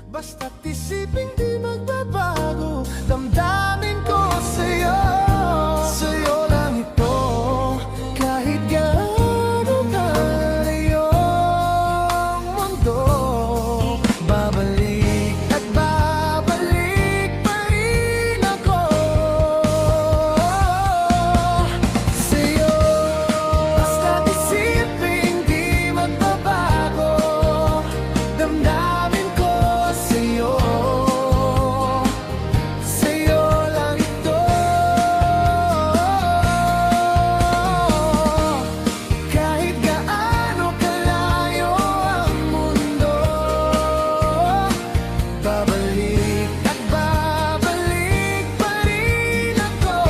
Basta't isipin di magbabago, damdamin ko sa'yo. Sa'yo lang ito, kahit gaano kalayo ang mundo. Babalik at babalik pa rin ako sa'yo. Basta't isipin di magbabago, damdamin ko sa'yo. Sa'yo lang ito, kahit gaano kalayo ang mundo. Babalik at babalik pa rin ako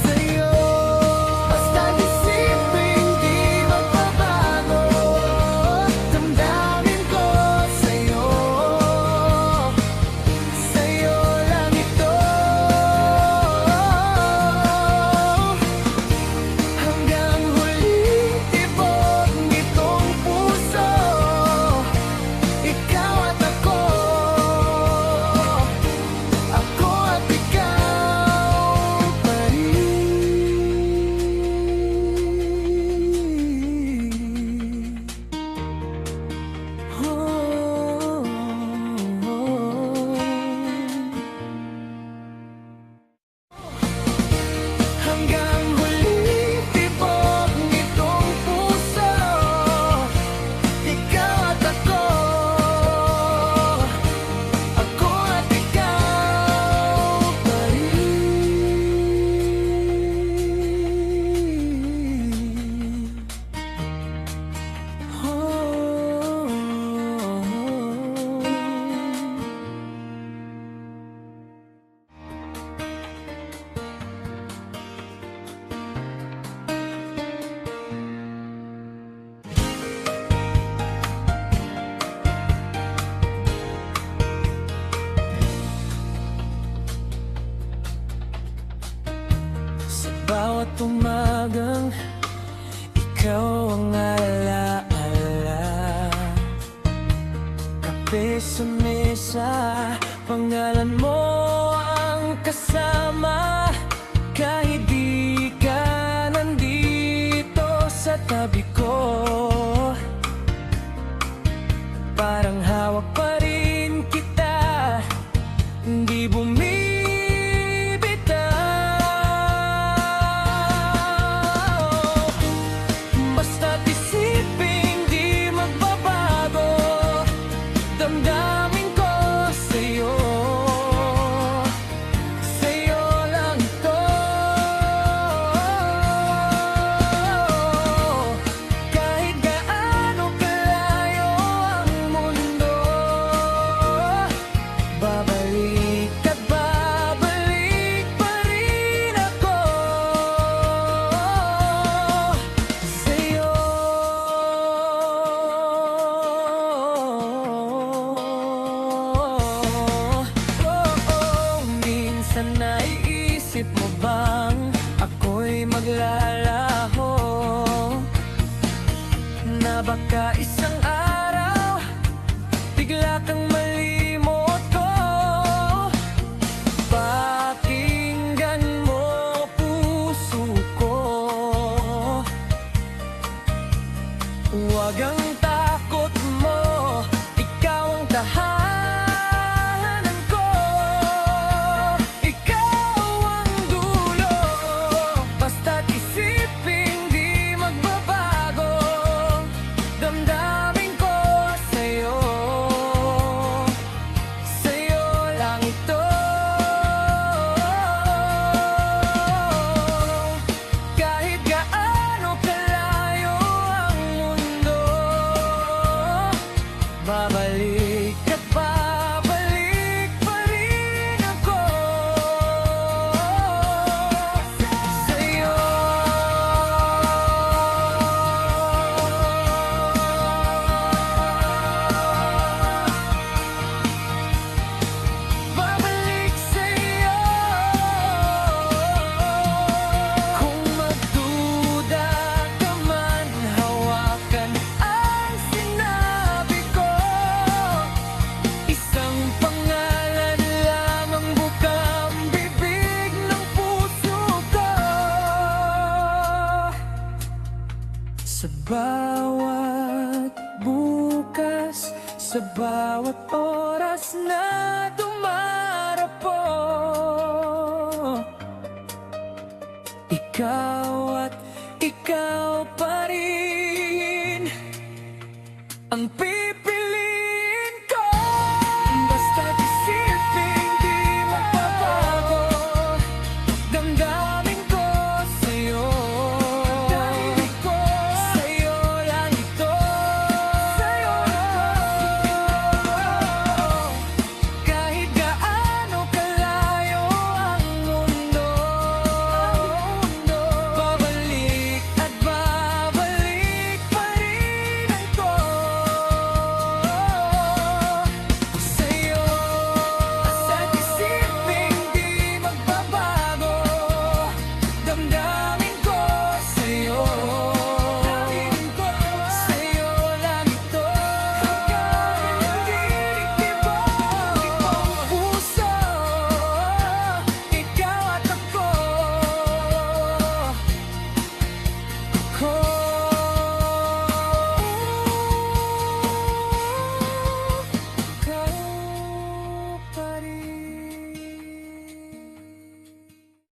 sa'yo. Basta't isipin di magbabago, damdamin ko sa'yo. Sa'yo lang ito, hanggang huling tibok nitong puso. Ikaw at ako at ikaw pa hanggang huling tibok nitong puso. Ikaw at ako at ikaw pa Sa bawat umagang ikaw ang alaala, kape sa mesa, pangalan mo ang kasama. Kahit di ka nandito sa tabi ko, parang hawak pa rin kita, hindi bumibitaw. Basta't isipin di magbabago, damdamin ko sa'yo. Sa'yo lang ito, kahit gaano kalayo ang mundo. Babalik at babalik pa rin ako sa'yo. Minsan naiisip mo bang ako'y maglalaho, na baka isang araw bigla kang malimot ko? Pakinggan mo puso ko, huwag ang takot mo, ikaw ang tahanan ko. Ikaw ang dulo, basta't isipin di magbabago, damdamin ko sa'yo. Sa bawat oras na dumarapo, ikaw at ikaw pa rin ang